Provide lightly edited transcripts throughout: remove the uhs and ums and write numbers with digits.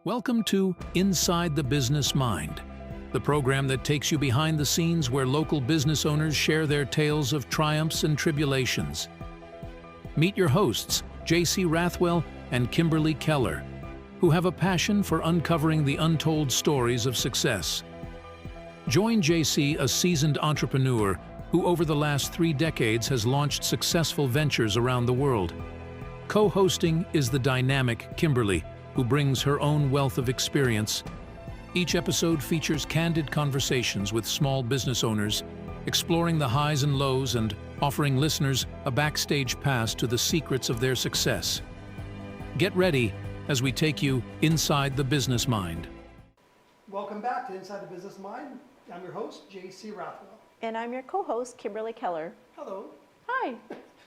Welcome to Inside the Business Mind, the program that takes you behind the scenes where local business owners share their tales of triumphs and tribulations. Meet your hosts, JC Rathwell and Kimberley Kehler, who have a passion for uncovering the untold stories of success. Join JC, a seasoned entrepreneur who over the last 3 decades has launched successful ventures around the world. Co-hosting is the dynamic Kimberley, who brings her own wealth of experience. Each episode features candid conversations with small business owners, exploring the highs and lows and offering listeners a backstage pass to the secrets of their success. Get ready as we take you inside the business mind. Welcome back to Inside the Business Mind. I'm your host, JC Rathwell. And I'm your co-host, Kimberley Kehler. Hello. Hi.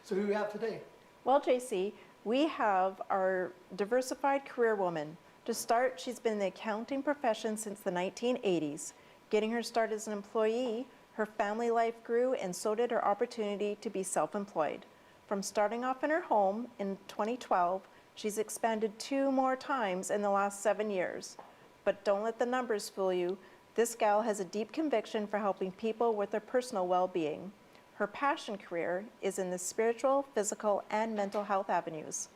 So who do we have today? Well, JC, we have our diversified career woman. To start, she's been in the accounting profession since the 1980s. Getting her start as an employee, her family life grew and so did her opportunity to be self-employed. From starting off in her home in 2012, she's expanded 2 more times in the last 7 years. But don't let the numbers fool you. This gal has a deep conviction for helping people with their personal well-being. Her passion career is in the spiritual, physical, and mental health avenues.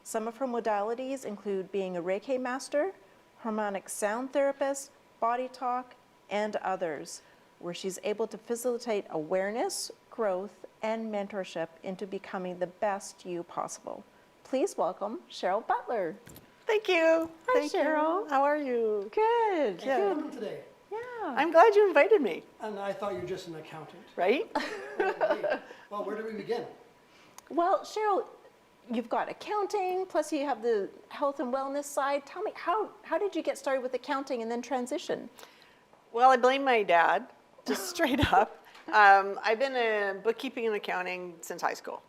Some of her modalities include being a Reiki master, harmonic sound therapist, body talk, and others, where she's able to facilitate awareness, growth, and mentorship into becoming the best you possible. Please welcome Cheryl Butler. Thank you. Hi, Thank Cheryl. You. How are you? Good. Thank you for coming today. Yeah. I'm glad you invited me, And I thought you were just an accountant. right? Well, where do we begin? Well, Cheryl, you've got accounting, plus you have the health and wellness side. Tell me, how did you get started with accounting and then transition? Well, I blame my dad, just straight up. I've been in bookkeeping and accounting since high school.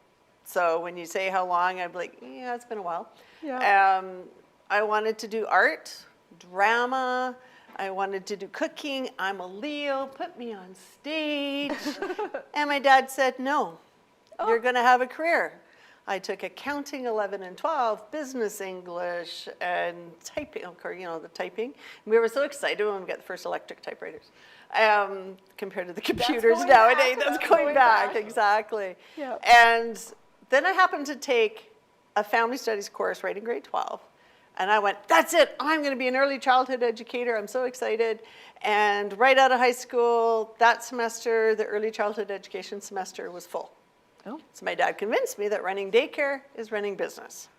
So when you say how long, I'm like, yeah, it's been a while. Yeah. I wanted to do art, drama. I wanted to do cooking. I'm a Leo. Put me on stage. And my dad said, no, you're going to have a career. I took accounting 11 and 12, business English, and typing, the typing. We were so excited when we got the first electric typewriters compared to the computers nowadays. That's going back, exactly. Yeah. And then I happened to take a family studies course right in grade 12. And I went, that's it, I'm going to be an early childhood educator. I'm so excited. And right out of high school, that semester, the early childhood education semester was full. Oh. So my dad convinced me that running daycare is running business.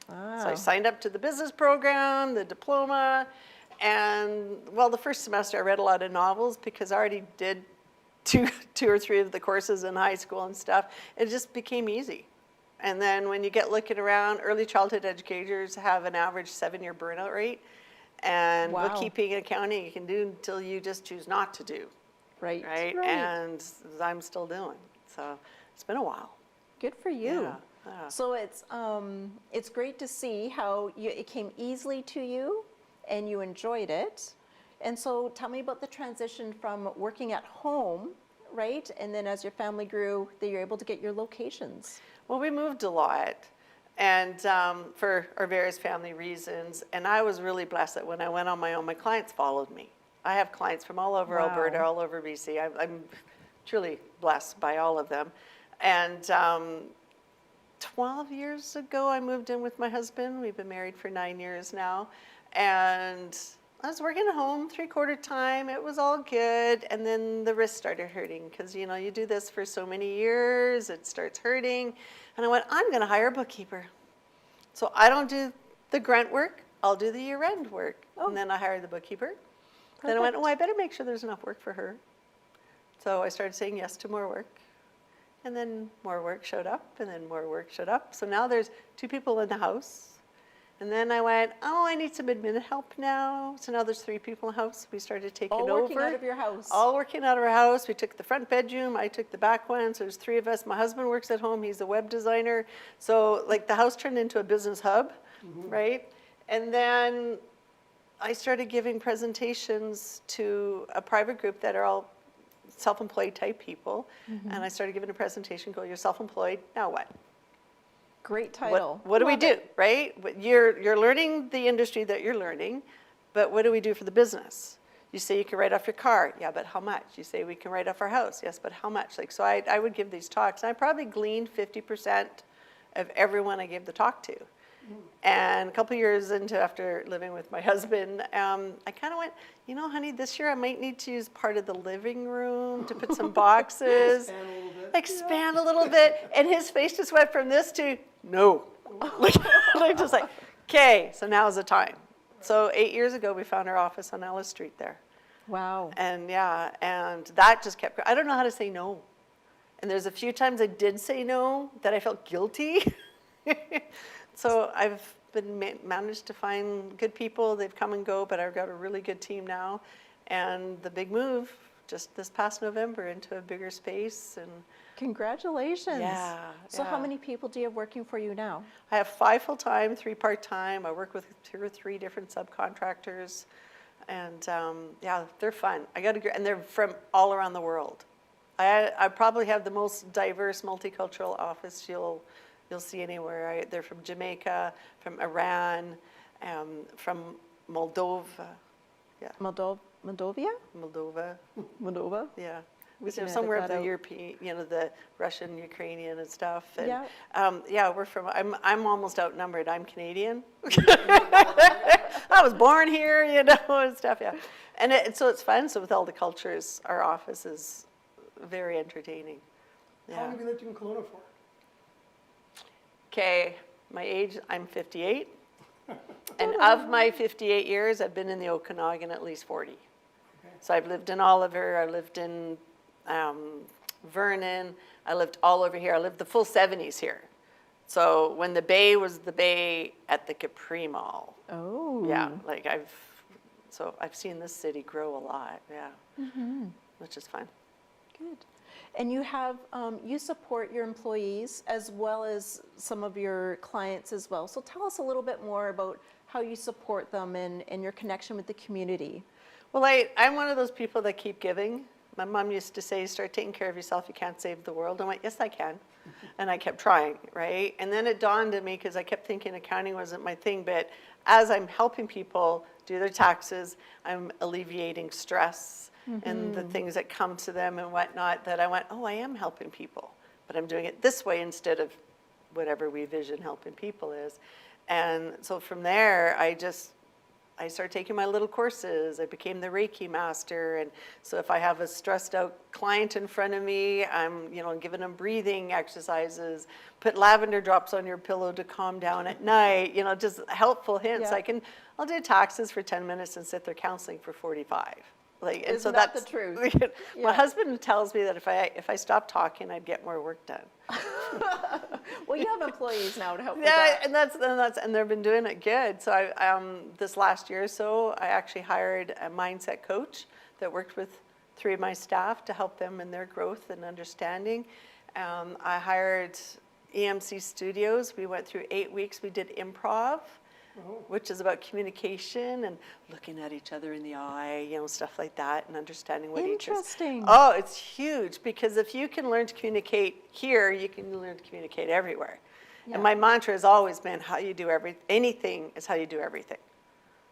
So I signed up to the business program, the diploma, and well, the first semester I read a lot of novels because I already did two or three of the courses in high school and stuff. It just became easy. And then when you get looking around, early childhood educators have an average 7-year burnout rate. And Wow. bookkeeping and accounting you can do until you just choose not to do. Right. And I'm still doing. So it's been a while. Good for you. Yeah. So it's great to see how it came easily to you and you enjoyed it. And so tell me about the transition from working at home, right? And then as your family grew, that you're able to get your locations. Well, we moved a lot, and for our various family reasons. And I was really blessed that when I went on my own, my clients followed me. I have clients from all over Alberta, all over BC. I'm truly blessed by all of them. And 12 years ago, I moved in with my husband. We've been married for 9 years now. And I was working at home 3/4 time. It was all good. And then the wrist started hurting because, you do this for so many years. It starts hurting. And I went, I'm going to hire a bookkeeper. So I don't do the grunt work. I'll do the year-end work. Oh. And then I hired the bookkeeper. Perfect. Then I went, I better make sure there's enough work for her. So I started saying yes to more work. And then more work showed up, and then more work showed up. So now there's 2 people in the house. And then I went, I need some admin help now. So now there's 3 people in the house. We started taking over. All working out of your house. All working out of our house. We took the front bedroom. I took the back one. So there's 3 of us. My husband works at home. He's a web designer. So like the house turned into a business hub, right? And then I started giving presentations to a private group that are all self-employed type people. And I started giving a presentation, go, you're self-employed, now what? Great title. What do we Love do, it. right? You're learning the industry that you're learning, but what do we do for the business? You say you can write off your car. Yeah, but how much? You say we can write off our house. Yes, but how much? Like, so I would give these talks, and I probably gleaned 50% of everyone I gave the talk to. And a couple years into after living with my husband, I kind of went, you know, honey, this year I might need to use part of the living room to put some boxes. Expand a little bit. Expand a little bit. And his face just went from this to no. like just like, okay, so now's the time. So 8 years ago, we found our office on Ellis Street there. Wow. And yeah, and that just kept, I don't know how to say no. And there's a few times I did say no that I felt guilty. So I've been managed to find good people. They've come and go, but I've got a really good team now. And the big move just this past November into a bigger space. And Congratulations. yeah. So how yeah. many people do you have working for you now? I have 5 full-time, 3 part-time. I work with 2 or 3 different subcontractors. And yeah, they're fun. And they're from all around the world. I probably have the most diverse multicultural office you'll see anywhere. They're from Jamaica, from Iran, from Moldova. Yeah, Moldova? Moldova. Moldova? Yeah. We can Somewhere edit of that the out. European, the Russian, Ukrainian and stuff. And, Yeah. yeah, we're from, I'm almost outnumbered. I'm Canadian. I was born here, and stuff, yeah. And so it's fun. So with all the cultures, our office is very entertaining. How long have you lived in Kelowna for? Okay, my age, I'm 58. And of my 58 years, I've been in the Okanagan at least 40. Okay. So I've lived in Oliver, I lived in Vernon, I lived all over here. I lived the full 70s here. So when the Bay was the Bay at the Capri Mall. Oh. Yeah, like I've seen this city grow a lot, yeah, which is fun. Good. And you have, you support your employees as well as some of your clients as well. So tell us a little bit more about how you support them and your connection with the community. Well, I'm one of those people that keep giving. My mom used to say, start taking care of yourself, you can't save the world. I went, yes, I can. And I kept trying, right? And then it dawned on me, because I kept thinking accounting wasn't my thing, but as I'm helping people do their taxes, I'm alleviating stress and the things that come to them and whatnot, that I went, oh, I am helping people, but I'm doing it this way instead of whatever we vision helping people is. And so from there, I started taking my little courses. I became the Reiki master. And so if I have a stressed out client in front of me, I'm, giving them breathing exercises, put lavender drops on your pillow to calm down at night, just helpful hints. Yeah. I'll do taxes for 10 minutes and sit there counseling for 45. And Isn't so that that's the truth? My Yeah. husband tells me that if I stopped talking, I'd get more work done. Well, you have employees now to help with Yeah, that. and they've been doing it good. So this last year or so, I actually hired a mindset coach that worked with 3 of my staff to help them in their growth and understanding. I hired EMC Studios. We went through 8 weeks. We did improv, which is about communication and looking at each other in the eye, stuff like that, and understanding what each is. Interesting. Oh, it's huge, because if you can learn to communicate here, you can learn to communicate everywhere. Yeah. And my mantra has always been, how you do anything is how you do everything.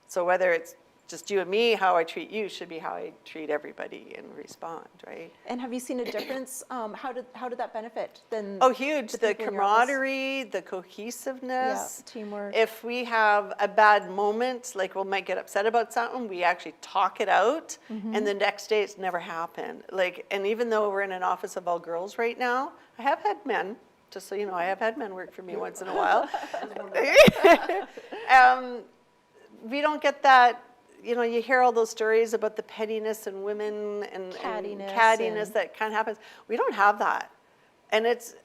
So whether it's just you and me, how I treat you should be how I treat everybody and respond, right? And have you seen a difference? How did that benefit then? Oh, huge. The people in your office? camaraderie, the cohesiveness. Yeah, teamwork. If we have a bad moment, like we might get upset about something, we actually talk it out, and the next day it's never happened. And even though we're in an office of all girls right now, I have had men, just so you know, I have had men work for me once in a while. We don't get that. You hear all those stories about the pettiness in women and cattiness that kind of happens. We don't have that. And it's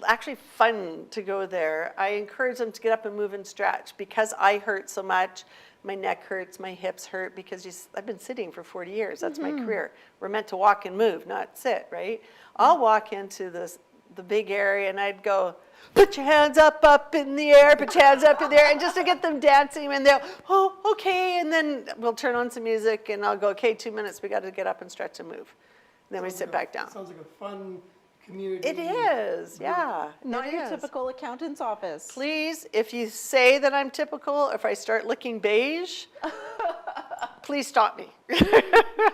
actually fun to go there. I encourage them to get up and move and stretch, because I hurt so much. My neck hurts, my hips hurt, because I've been sitting for 40 years. That's my career. We're meant to walk and move, not sit, right? I'll walk into the big area and I'd go, put your hands up in the air, put your hands up in the air, and just to get them dancing, and they'll, oh, okay, and then we'll turn on some music, and I'll go, okay, 2 minutes, we got to get up and stretch and move. And then we sit back down. Sounds like a fun community. It is, yeah. Not it your is. typical accountant's office. Please, if you say that I'm typical, if I start looking beige, please stop me.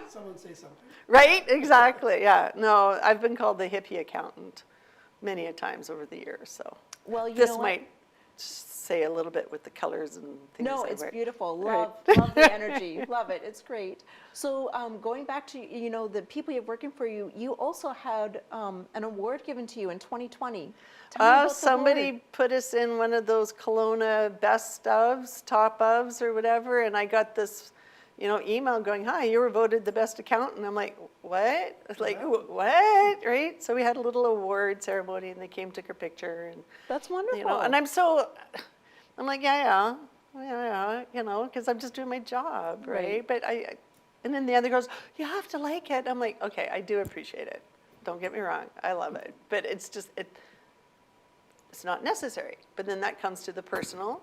Someone say something. Right? Exactly. Yeah. No, I've been called the hippie accountant many a times over the years. So Well, you this know what? might say a little bit with the colors and things. No, I it's wear. beautiful. Right. Love the energy. Love it. It's great. So going back to, the people you have working for you, you also had an award given to you in 2020. Tell me about the Somebody award. put us in one of those Kelowna best ofs, top ofs, or whatever, and I got this, email going, "Hi, you were voted the best accountant." I'm like, "What?" It's like, "What?" Right? So we had a little award ceremony, and they came, took a picture, and That's wonderful. and I'm like, yeah, because I'm just doing my job, right? Right. But and then the other goes, "You have to like it." I'm like, okay, I do appreciate it. Don't get me wrong, I love it, but it's just it's not necessary. But then that comes to the personal.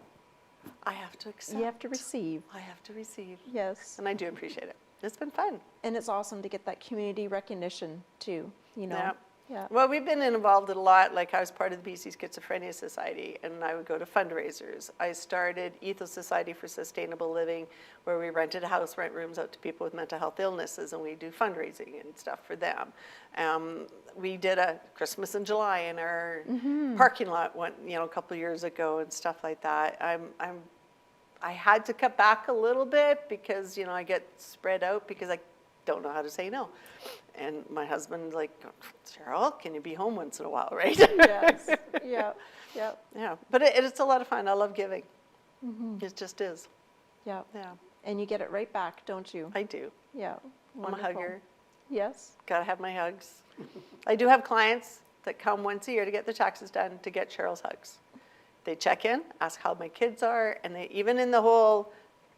I have to accept. You have to receive. I have to receive. Yes. And I do appreciate it. It's been fun. And it's awesome to get that community recognition too, Yeah. Yeah. Well, we've been involved in a lot. Like I was part of the BC Schizophrenia Society, and I would go to fundraisers. I started E03 Society for Sustainable Living, where we rented a house, rent rooms out to people with mental health illnesses, and we do fundraising and stuff for them. We did a Christmas in July in our parking lot a couple of years ago and stuff like that. I had to cut back a little bit because I get spread out because I don't know how to say no. And my husband's like, "Cheryl, can you be home once in a while," right? Yes. Yeah. Yeah. Yeah, but it's a lot of fun. I love giving. It just is. Yeah. Yeah, And you get it right back, don't you? I do. Yeah. I'm a Wonderful. hugger. Yes. Gotta have my hugs. I do have clients that come once a year to get their taxes done to get Cheryl's hugs. They check in, ask how my kids are, and they even in the whole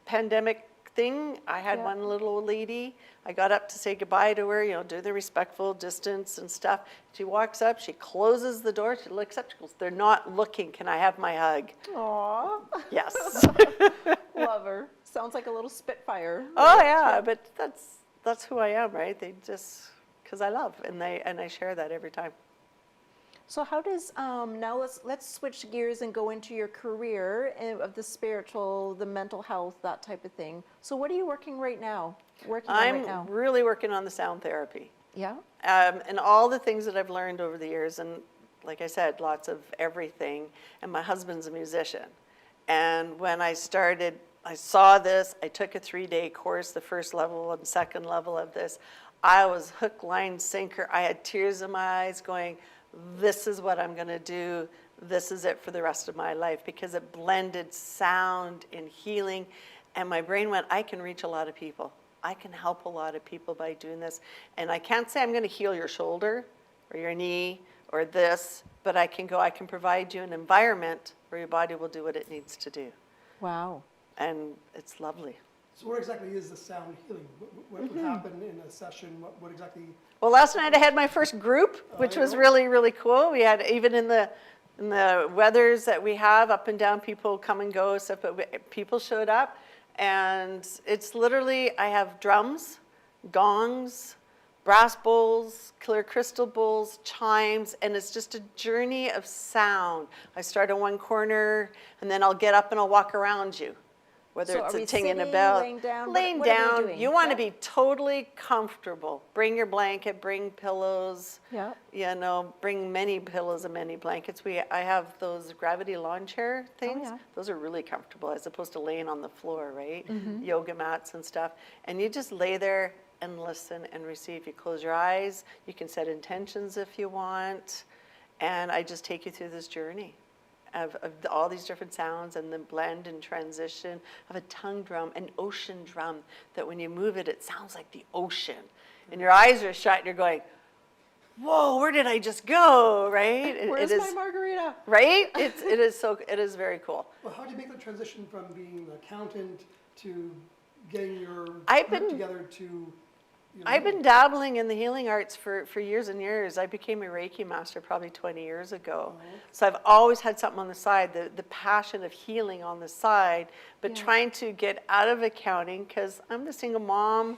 pandemic thing, I had Yeah. one little old lady. I got up to say goodbye to her, do the respectful distance and stuff. She walks up, she closes the door, she looks up, she goes, "They're not looking, can I have my hug?" Aw. Yes. Love her. Sounds like a little spitfire. Oh yeah, but that's who I am, right? They just, because I love, and I share that every time. So how does now let's switch gears and go into your career of the spiritual, the mental health, that type of thing. So what are you working right now? I'm really working on the sound therapy. Yeah. And all the things that I've learned over the years, and like I said, lots of everything. And my husband's a musician. And when I started, I saw this, I took a 3-day course, the first level and second level of this. I was hook, line, sinker. I had tears in my eyes going, this is what I'm gonna do. This is it for the rest of my life, because it blended sound and healing. And my brain went, I can reach a lot of people. I can help a lot of people by doing this. And I can't say I'm gonna heal your shoulder or your knee or this, but I can provide you an environment where your body will do what it needs to do. Wow. And it's lovely. So what exactly is the sound healing? What would happen in a session? What exactly? Well, last night I had my first group, which was really, really cool. We had, even in the weathers that we have, up and down, people come and go, stuff, but people showed up. And it's literally, I have drums, gongs, brass bowls, clear crystal bowls, chimes, and it's just a journey of sound. I start in one corner, and then I'll get up and I'll walk around you. Whether So it's are a we ting and a sitting, bell. laying down? Laying What are we down. doing? You want to Yeah. be totally comfortable. Bring your blanket, bring pillows. Yeah. Bring many pillows and many blankets. I have those gravity lawn chair things. yeah. Those are really comfortable as opposed to laying on the floor, right? Yoga mats and stuff. And you just lay there and listen and receive. You close your eyes. You can set intentions if you want. And I just take you through this journey of all these different sounds and the blend and transition of a tongue drum, an ocean drum, that when you move it, it sounds like the ocean. And your eyes are shut and you're going, whoa, where did I just go, right? Where's my margarita? Right? It is very cool. Well, how do you make the transition from being an accountant to getting your I've group been- together to? I've been dabbling in the healing arts for years and years. I became a Reiki master probably 20 years ago. So I've always had something on the side, the passion of healing on the side, but trying to get out of accounting because I'm the single mom.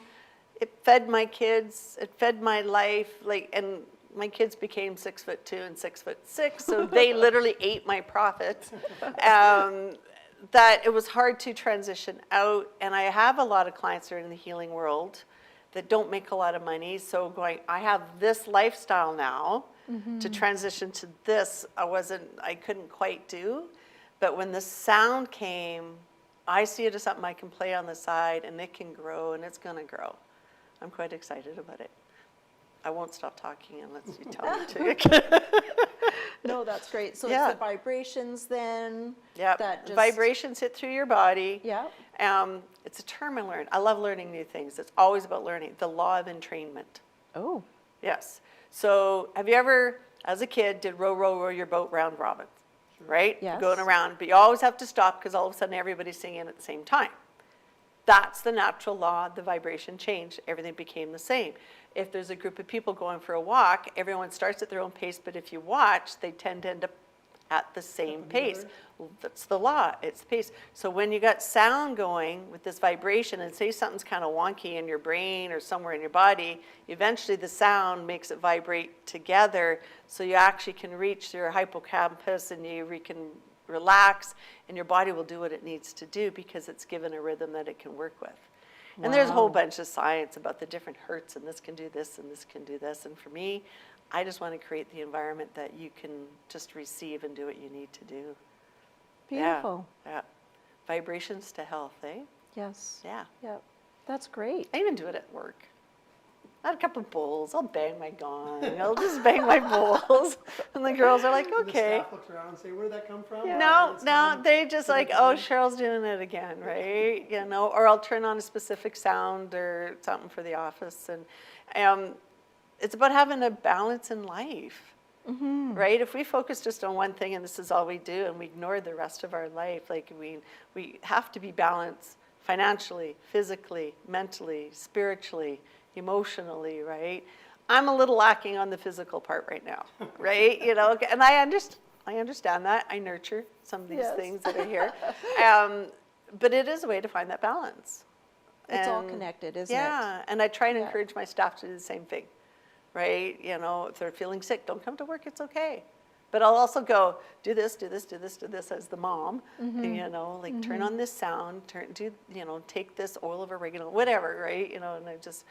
It fed my kids, it fed my life, and my kids became 6'2" and 6'6", so they literally ate my profits. That it was hard to transition out, and I have a lot of clients that are in the healing world that don't make a lot of money, so going, I have this lifestyle now, to transition to this, I couldn't quite do, but when the sound came, I see it as something I can play on the side, and it can grow, and it's gonna grow. I'm quite excited about it. I won't stop talking unless you tell me to. No, that's great. So Yeah. it's the vibrations then? Yeah, That just, vibrations hit through your body. Yeah. It's a term I learned. I love learning new things. It's always about learning. The law of entrainment. Oh, Yes. So have you ever, as a kid, did row, row, row your boat round robin? Right? Yes. You're going around, but you always have to stop because all of a sudden everybody's singing at the same time. That's the natural law. The vibration changed. Everything became the same. If there's a group of people going for a walk, everyone starts at their own pace, but if you watch, they tend to end up at the same pace. That's the law. It's the pace. So when you got sound going with this vibration, and say something's kind of wonky in your brain or somewhere in your body, eventually the sound makes it vibrate together, so you actually can reach your hippocampus and you can relax, and your body will do what it needs to do because it's given a rhythm that it can work with. And there's a whole bunch of science about the different hertz, and this can do this, and this can do this. And for me, I just want to create the environment that you can just receive and do what you need to do. beautiful. Yeah. Vibrations to health, eh? Yes. Yeah. Yep. That's great. I even do it at work. I had a couple of bowls. I'll bang my gong. I'll just bang my bowls. And the girls are like, The okay. staff looks around and say, where did that come from? No, It's no, time. they just Good like, time. oh, Cheryl's doing it again, right? You know, or I'll turn on a specific sound or something for the office. And it's about having a balance in life, right? If we focus just on one thing and this is all we do and we ignore the rest of our life, like we have to be balanced financially, physically, mentally, spiritually, emotionally, right? I'm a little lacking on the physical part right now, right? You know, and I understand that. I nurture some of these Yes. things that are here. But it is a way to find that balance. It's all And- connected, isn't it? Yeah, and I try and Yeah. encourage my staff to do the same thing, right? You know, if they're feeling sick, don't come to work, it's okay. But I'll also go, do this, do this, do this, do this as the mom, and, you know, like turn on this sound, take this oil of oregano, whatever, right? You know, and I just,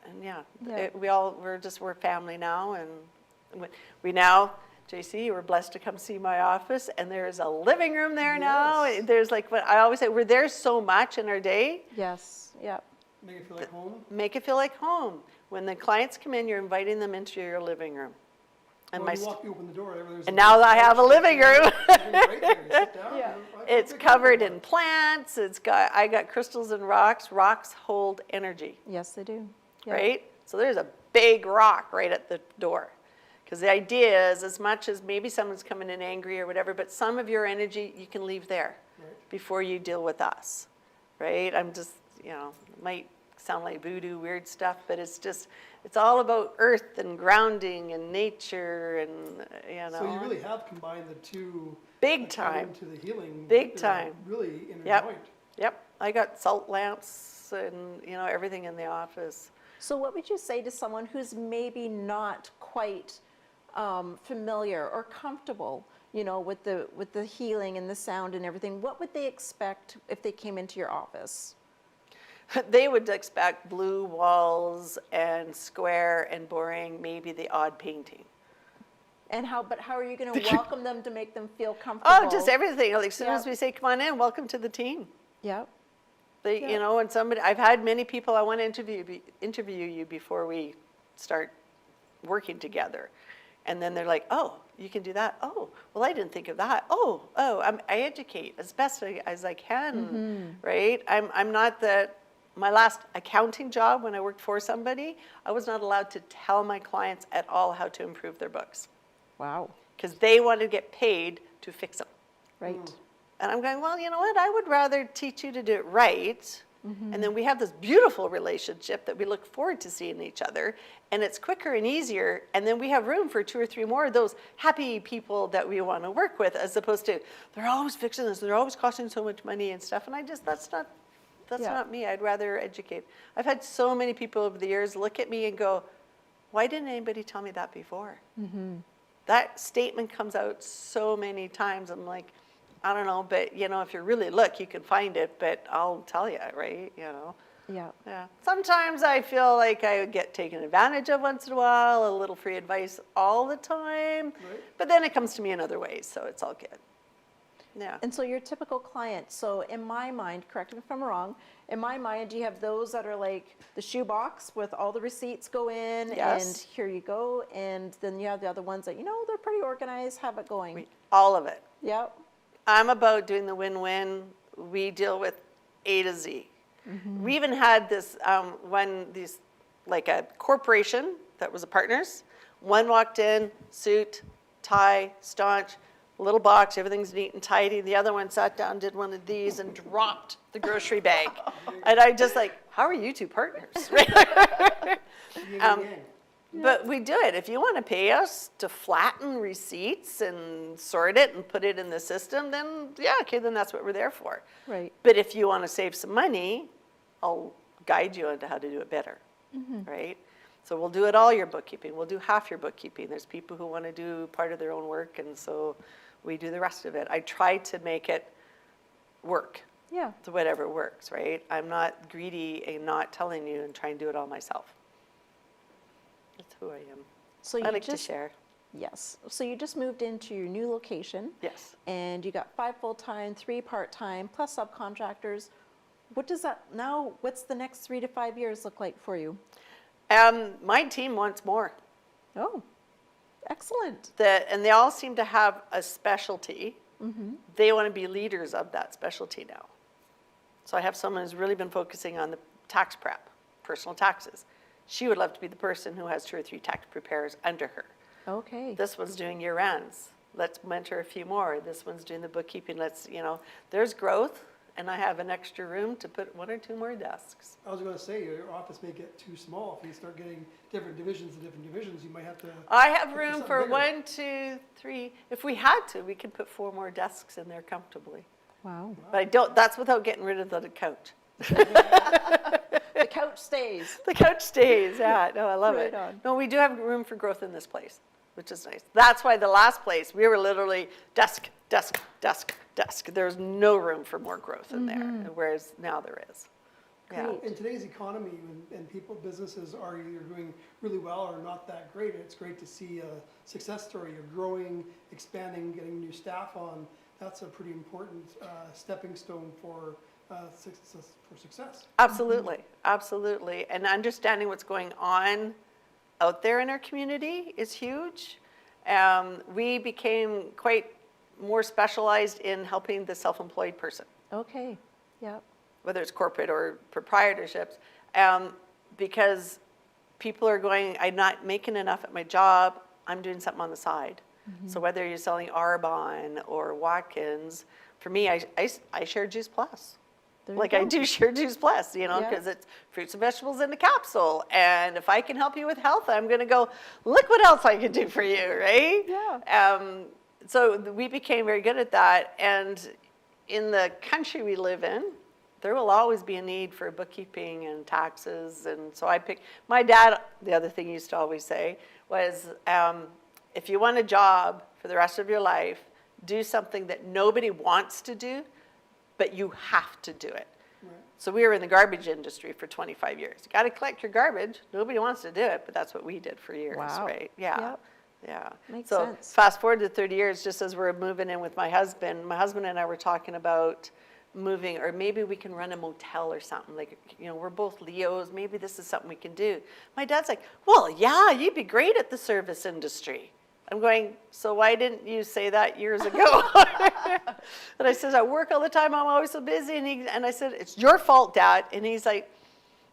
and yeah, Yeah. we're family now, and we now, JC, we're blessed to come see my office, and there's a living room there now. Yes. There's like what I always say, we're there so much in our day, Yes. Yep. Make it feel like home. make it feel like home. When the clients come in, you're inviting them into your living room. And When my you open the door, there's and now I have a living room. Right there, you sit down, Yeah. It's covered in plants. I got crystals and rocks. Rocks hold energy, Yes, they do. Yep. right? So there's a big rock right at the door. Because the idea is, as much as maybe someone's coming in angry or whatever, but some of your energy you can leave there before you deal with us, right? I'm just, you know, it might sound like voodoo, weird stuff, but it's all about earth and grounding and nature and, you know. So you really have combined the two. Big like, time. To the healing. Big they're time. Really interjoined. Yep. I got salt lamps and, you know, everything in the office. So what would you say to someone who's maybe not quite familiar or comfortable, you know, with the healing and the sound and everything? What would they expect if they came into your office? They would expect blue walls and square and boring, maybe the odd painting. And how are you going to welcome them to make them feel comfortable? Oh, just everything. Like, as soon as Yeah. we say, come on in, welcome to the team. Yep. You know, and I've had many people, I want to interview you before we start working together. And then they're like, oh, you can do that? Oh, well, I didn't think of that. I educate as best as I can, right? I'm not my last accounting job when I worked for somebody, I was not allowed to tell my clients at all how to improve their books Wow. because they wanted to get paid to fix them. Right. And I'm going, well, you know what? I would rather teach you to do it right. And then we have this beautiful relationship that we look forward to seeing each other. And it's quicker and easier. And then we have room for 2 or 3 more of those happy people that we want to work with, as opposed to, they're always fixing this, they're always costing so much money and stuff. And that's Yeah. not me. I'd rather educate. I've had so many people over the years look at me and go, why didn't anybody tell me that before? That statement comes out so many times. I'm like, I don't know, but you know, if you really look, you can find it, but I'll tell you, right? You know? Yeah. Yeah. Sometimes I feel like I get taken advantage of once in a while, a little free advice all the time, Right. but then it comes to me in other ways, so it's all good. Yeah. And so your typical client, so in my mind, correct me if I'm wrong, in my mind, you have those that are like the shoebox with all the receipts go in Yes. and here you go. And then you have the other ones that, you know, they're pretty organized, have it going. All of it. Yep. I'm about doing the win-win. We deal with A to Z. We even had this like a corporation that was a partners. One walked in, suit, tie, staunch, little box, everything's neat and tidy. The other one sat down, did one of these, and dropped the grocery bag. And I just like, how are you two partners? But we do it. If you want to pay us to flatten receipts and sort it and put it in the system, then yeah, okay, then that's what we're there for. Right. But if you want to save some money, I'll guide you into how to do it better, right? So we'll do it all your bookkeeping. We'll do half your bookkeeping. There's people who want to do part of their own work, and so we do the rest of it. I try to make it work. Yeah. To whatever works, right? I'm not greedy and not telling you and trying to do it all myself. That's who I am. So I like to share. Yes. So you just moved into your new location. Yes. And you got 5 full-time, 3 part-time, plus subcontractors. What does that now, what's the next 3 to 5 years look like for you? My team wants more. Oh, excellent. And they all seem to have a specialty. They want to be leaders of that specialty now. So I have someone who's really been focusing on the tax prep, personal taxes. She would love to be the person who has 2 or 3 tax preparers under her. Okay. This one's doing year ends. Let's mentor a few more. This one's doing the bookkeeping. There's growth, and I have an extra room to put 1 or 2 more desks. I was going to say, your office may get too small. If you start getting different divisions, you might have to. I have put room something for bigger. 1, 2, 3. If we had to, we could put 4 more desks in there comfortably. Wow. But I don't. That's without getting rid of the couch. The couch stays. The couch stays. Yeah. No, I love Right it. on. No, we do have room for growth in this place, which is nice. That's why the last place we were literally desk, desk, desk, desk. There's no room for more growth in there, whereas now there is. Yeah. Great. In today's economy, and businesses are either doing really well or not that great, it's great to see a success story. You're growing, expanding, getting new staff on. That's a pretty important stepping stone for success. Absolutely, absolutely. And understanding what's going on out there in our community is huge. We became quite more specialized in helping the self-employed person, Okay. Yep. whether it's corporate or proprietorships, because people are going, I'm not making enough at my job, I'm doing something on the side. So whether you're selling Arbonne or Watkins, for me, I share Juice Plus. There you Like I go. do share Juice Plus, Yeah. because it's fruits and vegetables in a capsule. And if I can help you with health, I'm going to go, look what else I can do for you, right? Yeah. So we became very good at that. And in the country we live in, there will always be a need for bookkeeping and taxes. And so my dad, the other thing he used to always say was, if you want a job for the rest of your life, do something that nobody wants to do, but you have to do it. Right. So we were in the garbage industry for 25 years. You got to collect your garbage. Nobody wants to do it, but that's what we did for years, Wow. right? Yeah. Yep. Yeah. Makes so sense. fast forward to 30 years, just as we're moving in with my husband and I were talking about moving, or maybe we can run a motel or something. Like, we're both Leos. Maybe this is something we can do. My dad's like, well, yeah, you'd be great at the service industry. I'm going, so why didn't you say that years ago? And I said, I work all the time. I'm always so busy. And I said, it's your fault, Dad. And he's like,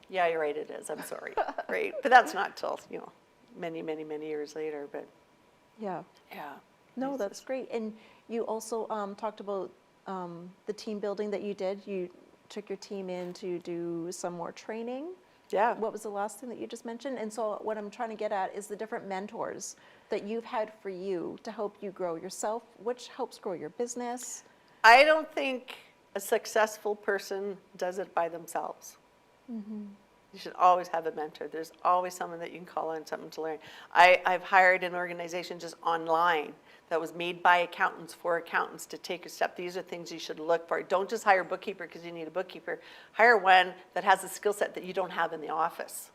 yeah, you're right, it is. I'm sorry. Right? But that's not till, many, many, many years later. But Yeah. yeah. No, that's great. And you also talked about the team building that you did. You took your team in to do some more training. Yeah. What was the last thing that you just mentioned? And so what I'm trying to get at is the different mentors that you've had for you to help you grow yourself, which helps grow your business. I don't think a successful person does it by themselves. You should always have a mentor. There's always someone that you can call on, something to learn. I've hired an organization just online that was made by accountants for accountants to take a step. These are things you should look for. Don't just hire a bookkeeper because you need a bookkeeper. Hire one that has a skill set that you don't have in the office.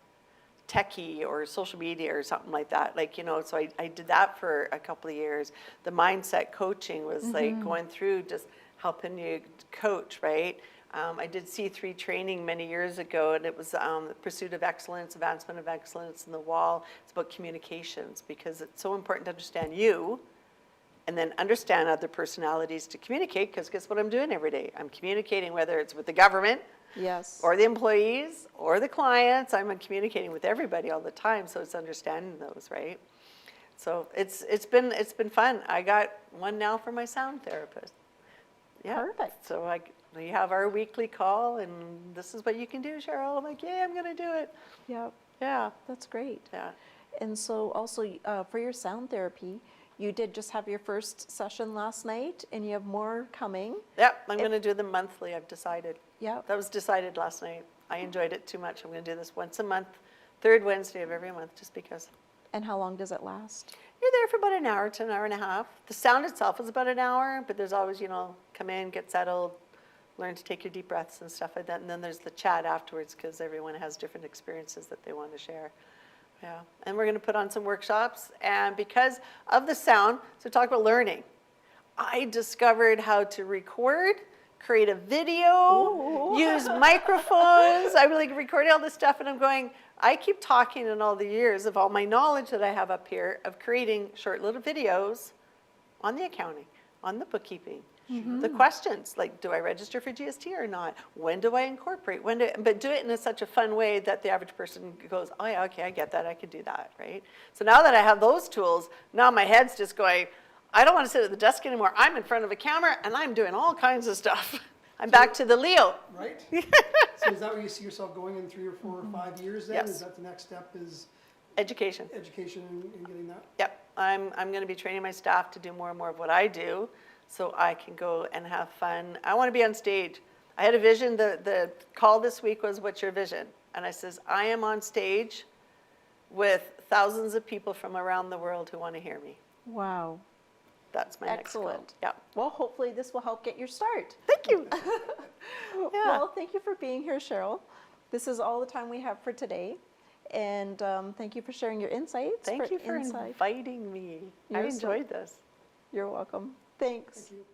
Techie or social media or something like that. Like, you know, so I did that for a couple of years. The mindset coaching was like going through just helping you coach, right? I did E03 training many years ago, and it was the pursuit of excellence, advancement of excellence, and the wall. It's about communications, because it's so important to understand you and then understand other personalities to communicate, because guess what I'm doing every day? I'm communicating, whether it's with the government, Yes. or the employees, or the clients. I'm communicating with everybody all the time, so it's understanding those, right? So it's been fun. I got one now for my sound therapist. Yeah. Perfect. So we have our weekly call, and this is what you can do, Cheryl. I'm like, yeah, I'm going to do it. Yep. Yeah. That's great. Yeah. And so also for your sound therapy, you did just have your first session last night, and you have more coming. Yep. I'm going to do them monthly. I've decided. Yep. That was decided last night. I enjoyed it too much. I'm going to do this once a month, third Wednesday of every month, just because. And how long does it last? You're there for about an hour to an hour and a half. The sound itself is about an hour, but there's always, you know, come in, get settled, learn to take your deep breaths and stuff like that. And then there's the chat afterwards, because everyone has different experiences that they want to share. Yeah. And we're going to put on some workshops. And because of the sound, so talk about learning. I discovered how to record, create a video, use microphones. I really recorded all this stuff, and I'm going, I keep talking in all the years of all my knowledge that I have up here of creating short little videos on the accounting, on the bookkeeping, the questions, like, do I register for GST or not? When do I incorporate? But do it in such a fun way that the average person goes, oh yeah, okay, I get that, I could do that, right? So now that I have those tools, now my head's just going, I don't want to sit at the desk anymore. I'm in front of a camera, and I'm doing all kinds of stuff. I'm back to the Leo. Right? So is that where you see yourself going in 3 or 4 or 5 years then? Yes. Is that the next step, is Education. education and getting that? Yep. I'm going to be training my staff to do more and more of what I do, so I can go and have fun. I want to be on stage. I had a vision. The call this week was, what's your vision? And I says, I am on stage with thousands of people from around the world who want to hear me. Wow. That's my next goal. Excellent. Yeah. Well, hopefully this will help get your start. Thank you. Yeah. Well, thank you for being here, Cheryl. This is all the time we have for today. And thank you for sharing your insights. Thank you for inviting me. I You're so- enjoyed this. You're welcome. Thanks. Thank you.